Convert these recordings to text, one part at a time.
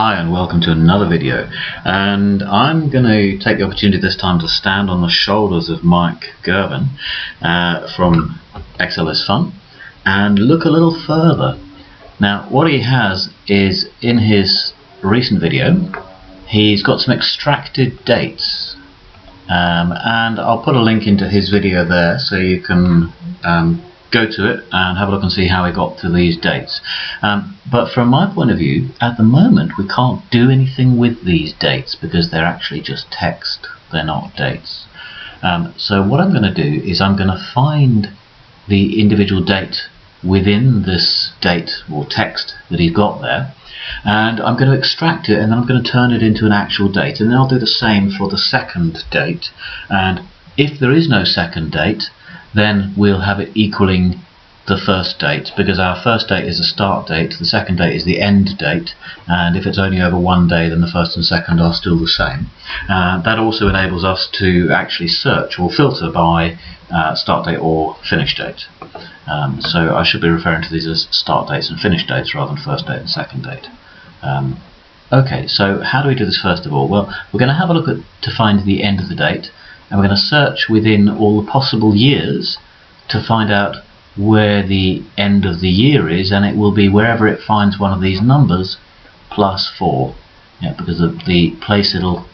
Hi and welcome to another video, and I'm going to take the opportunity this time to stand on the shoulders of Mike Gervin from ExcelIsFun and look a little further. Now what he has is, in his recent video, he's got some extracted dates, and I'll put a link into his video there so you can go to it and have a look and see how he got to these dates. But from my point of view, at the moment we can't do anything with these dates because they're actually just text, they're not dates. So what I'm going to do is I'm going to find the individual date within this date or text that he's got there, and I'm going to extract it, and then I'm going to turn it into an actual date, and then I'll do the same for the second date. And if there is no second date, then we'll have it equaling the first date, because our first date is the start date, the second date is the end date, and if it's only over one day then the first and second are still the same. That also enables us to actually search or filter by start date or finish date. So I should be referring to these as start dates and finish dates rather than first date and second date. Okay, so how do we do this first of all? Well, we're going to have a look to find the end of the date, and we're going to search within all the possible years to find out where the end of the year is, and it will be wherever it finds one of these numbers plus 4, because the place it'll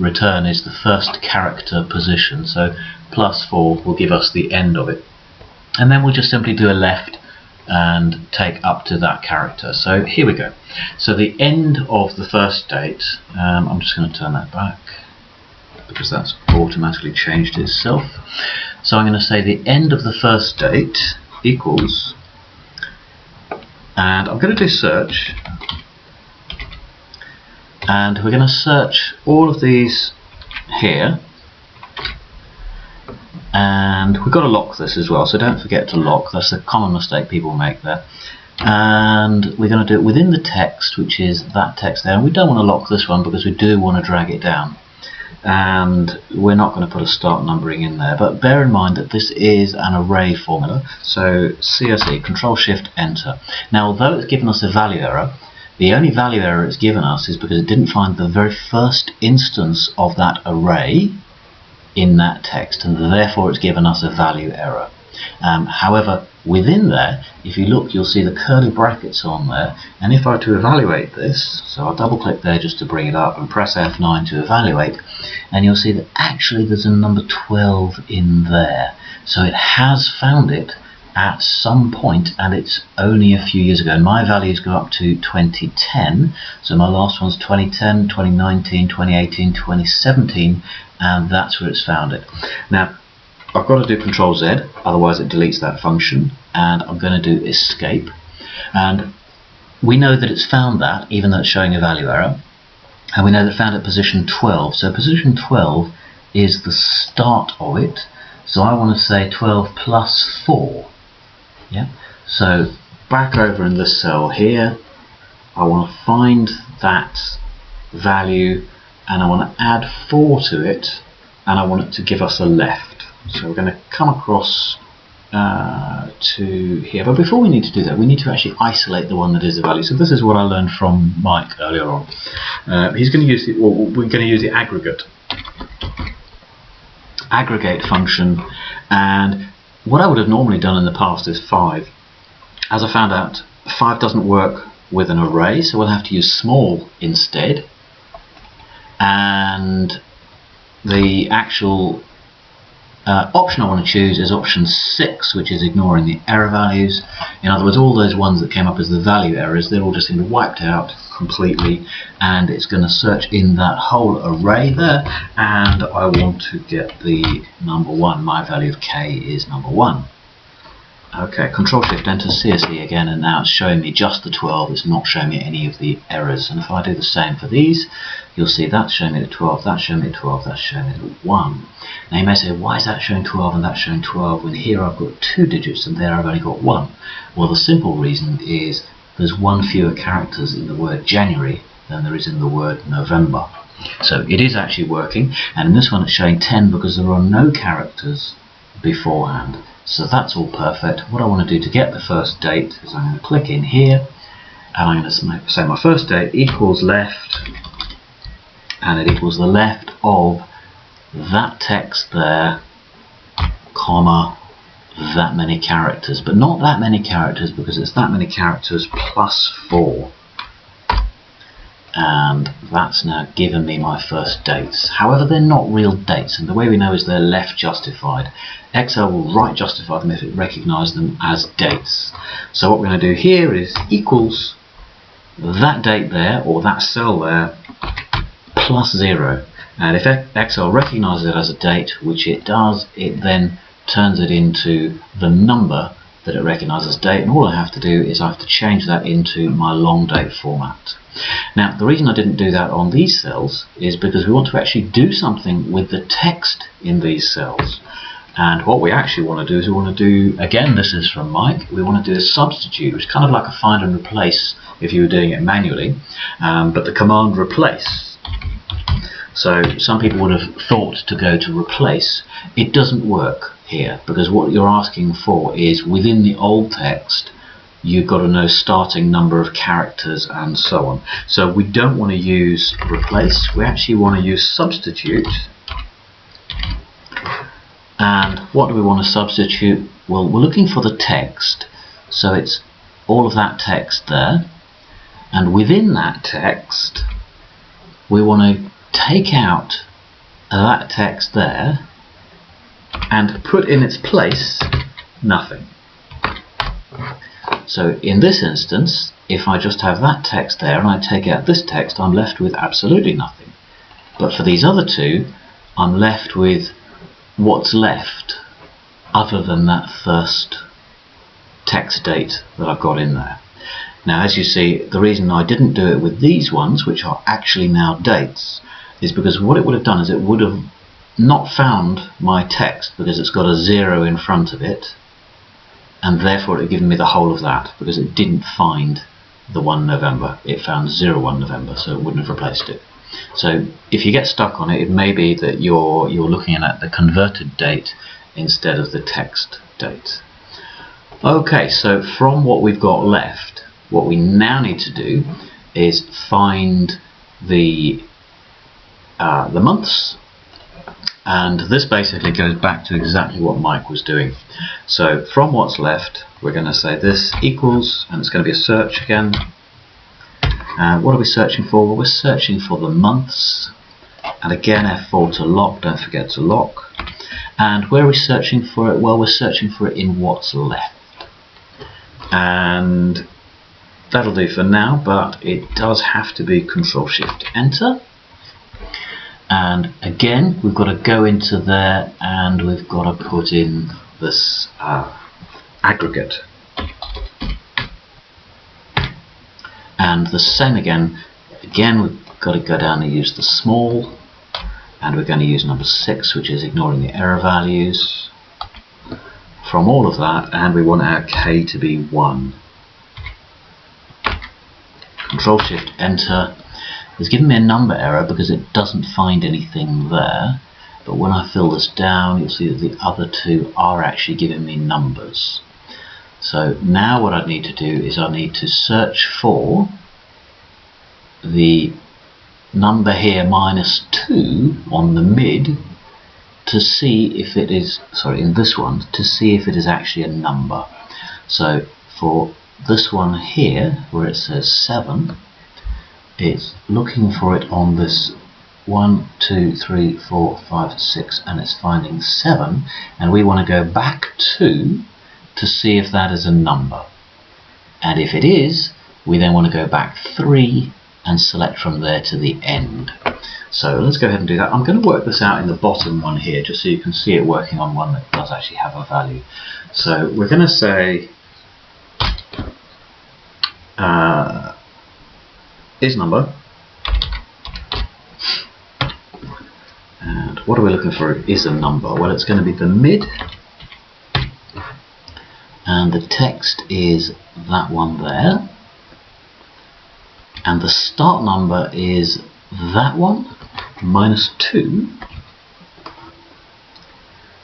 return is the first character position, so plus 4 will give us the end of it. And then we'll just simply do a left and take up to that character. So here we go. So the end of the first date, I'm just going to turn that back because that's automatically changed itself. So I'm going to say the end of the first date equals, and I'm going to do search, and we're going to search all of these here, and we've got to lock this as well, so don't forget to lock. That's a common mistake people make there. And we're going to do it within the text, which is that text there, and we don't want to lock this one because we do want to drag it down. And we're not going to put a start numbering in there, but bear in mind that this is an array formula, so CSE, Control Shift Enter. Now although it's given us a value error, the only value error it's given us is because it didn't find the very first instance of that array in that text, and therefore it's given us a value error. However, within there, if you look, you'll see the curly brackets on there, and if I were to evaluate this, so I'll double click there just to bring it up and press F9 to evaluate, and you'll see that actually there's a number 12 in there. So it has found it at some point, and it's only a few years ago. And my values go up to 2010, so my last one's 2010, 2019, 2018, 2017, and that's where it's found it. Now I've got to do Control Z, otherwise it deletes that function, and I'm going to do escape, and we know that it's found that, even though it's showing a value error, and we know that it found at position 12, so position 12 is the start of it, so I want to say 12 plus 4. So back over in this cell here, I want to find that value, and I want to add 4 to it, and I want it to give us a left. So we're going to come across to here, but before we need to do that, we need to actually isolate the one that is the value. So this is what I learned from Mike earlier on. He's going to use the, well, we're going to use the aggregate function, and what I would have normally done in the past is 5. As I found out, 5 doesn't work with an array, so we'll have to use small instead, and the actual option I want to choose is option 6, which is ignoring the error values. In other words, all those ones that came up as the value errors, they're all just going to be wiped out completely, and it's going to search in that whole array there, and I want to get the number 1. My value of k is number 1. Okay, Control Shift Enter, CSE again, and now it's showing me just the 12, it's not showing me any of the errors. And if I do the same for these, you'll see that's showing me the 12, that's showing me the 12, that's showing me the 1. Now you may say, why is that showing 12 and that's showing 12 when here I've got 2 digits and there I've only got 1? Well, the simple reason is there's 1 fewer characters in the word January than there is in the word November. So it is actually working, and in this one it's showing 10 because there are no characters beforehand. So that's all perfect. What I want to do to get the first date is I'm going to click in here, and I'm going to say my first date equals left, and it equals the left of that text there, comma, that many characters, but not that many characters because it's that many characters plus 4. And that's now given me my first dates. However, they're not real dates, and the way we know is they're left justified. Excel will right justify them if it recognises them as dates. So what we're going to do here is equals that date there, or that cell there, plus 0. And if Excel recognises it as a date, which it does, it then turns it into the number that it recognises as date, and all I have to do is I have to change that into my long date format. Now, the reason I didn't do that on these cells is because we want to actually do something with the text in these cells. And what we actually want to do is we want to do, again, this is from Mike, we want to do a substitute, which is kind of like a find and replace if you were doing it manually, but the command replace. So some people would have thought to go to replace. It doesn't work here because what you're asking for is within the old text you've got to know starting number of characters and so on. So we don't want to use replace, we actually want to use substitute. And what do we want to substitute? Well, we're looking for the text, so it's all of that text there, and within that text we want to take out that text there and put in its place nothing. So in this instance, if I just have that text there and I take out this text, I'm left with absolutely nothing. But for these other two, I'm left with what's left other than that first text date that I've got in there. Now, as you see, the reason I didn't do it with these ones, which are actually now dates, is because what it would have done is it would have not found my text because it's got a 0 in front of it, and therefore it would have given me the whole of that because it didn't find the 1 November. It found 01 November, so it wouldn't have replaced it. So if you get stuck on it, it may be that you're looking at the converted date instead of the text date. Okay, so from what we've got left, what we now need to do is find the months, and this basically goes back to exactly what Mike was doing. So from what's left, we're going to say this equals, and it's going to be a search again. What are we searching for? Well, we're searching for the months, and again F4 to lock, don't forget to lock. And where are we searching for it? Well, we're searching for it in what's left, and that'll do for now, but it does have to be Control-Shift-Enter. And again, we've got to go into there and we've got to put in this aggregate. And the same again, we've got to go down and use the small, and we're going to use number 6, which is ignoring the error values from all of that, and we want our K to be 1. Control-Shift-Enter. It's given me a number error because it doesn't find anything there, but when I fill this down you'll see that the other two are actually giving me numbers. So now what I need to do is I need to search for the number here -2 on the mid to see if it is, sorry, in this one, to see if it is actually a number. So for this one here where it says 7, it's looking for it on this 1, 2, 3, 4, 5, 6, and it's finding 7, and we want to go back to see if that is a number. And if it is, we then want to go back 3 and select from there to the end. So let's go ahead and do that. I'm going to work this out in the bottom one here just so you can see it working on one that does actually have a value. So we're going to say is number, and what are we looking for is a number? Well, it's going to be the mid, and the text is that one there, and the start number is that one, -2,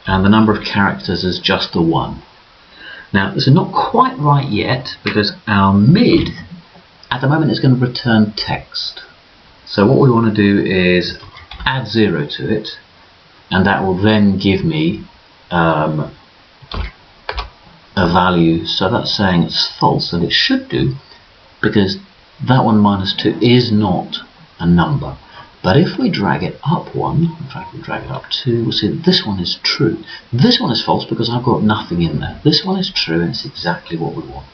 and the number of characters is just the 1. Now this is not quite right yet because our mid at the moment it's going to return text. So what we want to do is add 0 to it, and that will then give me a value. So that's saying it's false, and it should do, because that one minus 2 is not a number. But if we drag it up 1, in fact we drag it up 2, we'll see that this one is true. This one is false because I've got nothing in there. This one is true, and it's exactly what we want.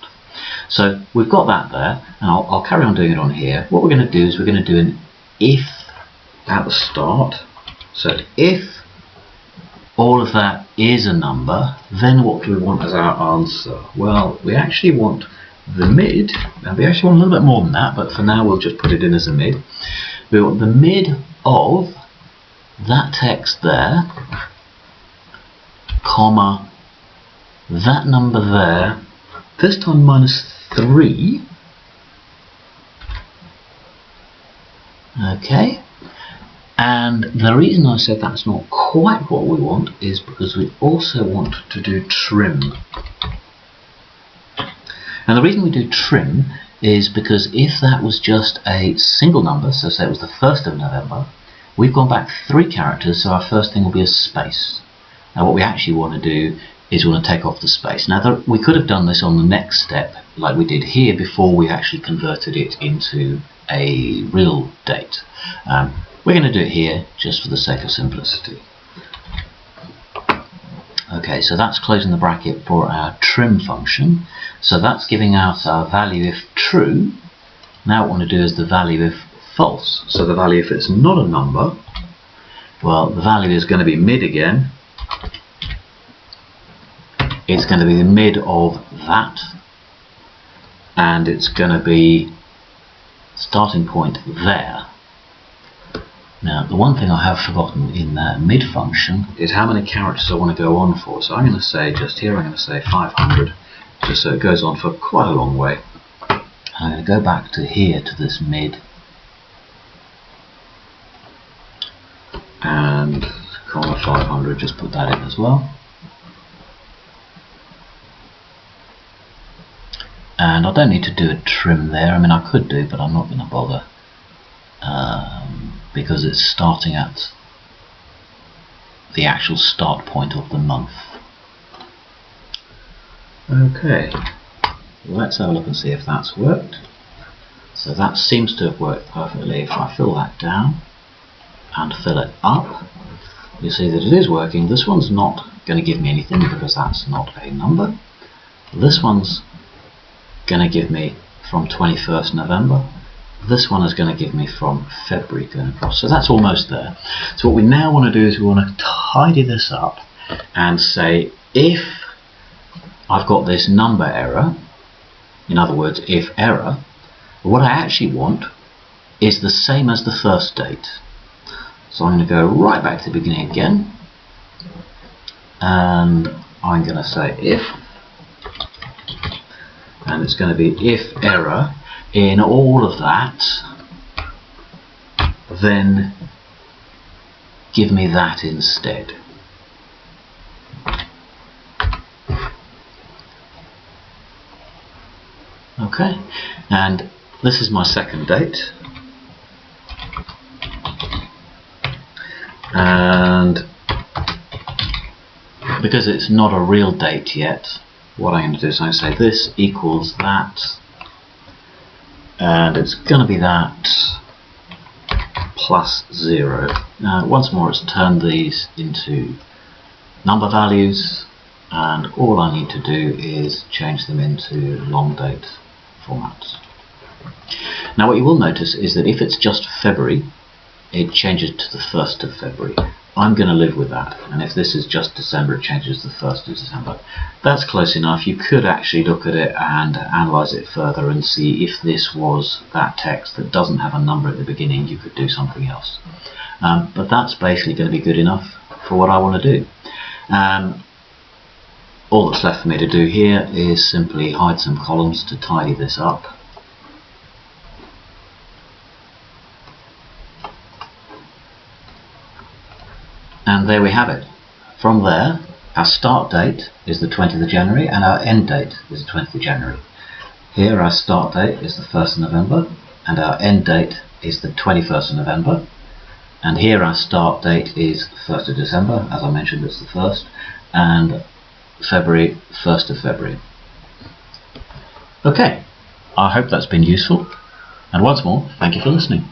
So we've got that there, and I'll carry on doing it on here. What we're going to do is we're going to do an if at the start. So if all of that is a number, then what do we want as our answer? Well, we actually want the mid, and we actually want a little bit more than that, but for now we'll just put it in as a mid. We want the mid of that text there, comma, that number there, this time minus 3, okay, and the reason I said that's not quite what we want is because we also want to do trim. And the reason we do trim is because if that was just a single number, so say it was the 1st of November, we've gone back 3 characters, so our first thing will be a space. Now what we actually want to do is we want to take off the space. Now we could have done this on the next step, like we did here, before we actually converted it into a real date. We're going to do it here just for the sake of simplicity. Okay, so that's closing the bracket for our trim function. So that's giving out our value if true. Now what we want to do is the value if false. So the value if it's not a number, well, the value is going to be mid again. It's going to be the mid of that, and it's going to be starting point there. Now the one thing I have forgotten in that mid function is how many characters I want to go on for. So I'm going to say, just here I'm going to say 500, just so it goes on for quite a long way. I'm going to go back to here to this mid, and comma 500, just put that in as well. And I don't need to do a trim there. I mean, I could do, but I'm not going to bother, because it's starting at the actual start point of the month. Okay, let's have a look and see if that's worked. So that seems to have worked perfectly. If I fill that down and fill it up, you see that it is working. This one's not going to give me anything because that's not a number. This one's going to give me from 21st November. This one is going to give me from February going across. So that's almost there. So what we now want to do is we want to tidy this up and say if I've got this number error, in other words if error, what I actually want is the same as the first date. So I'm going to go right back to the beginning again, and I'm going to say if, and it's going to be if error in all of that, then give me that instead. Okay, and this is my second date, and because it's not a real date yet, what I'm going to do is I'm going to say this equals that, and it's going to be that plus 0. Now once more it's turned these into number values, and all I need to do is change them into long date formats. Now what you will notice is that if it's just February, it changes to the 1st of February. I'm going to live with that, and if this is just December, it changes to the 1st of December. That's close enough. You could actually look at it and analyse it further and see if this was that text that doesn't have a number at the beginning, you could do something else. But that's basically going to be good enough for what I want to do. All that's left for me to do here is simply hide some columns to tidy this up. And there we have it. From there, our start date is the 20th of January and our end date is the 20th of January. Here our start date is the 1st of November and our end date is the 21st of November. And here our start date is 1st of December, as I mentioned it's the 1st, and February, 1st of February. Okay, I hope that's been useful, and once more, thank you for listening.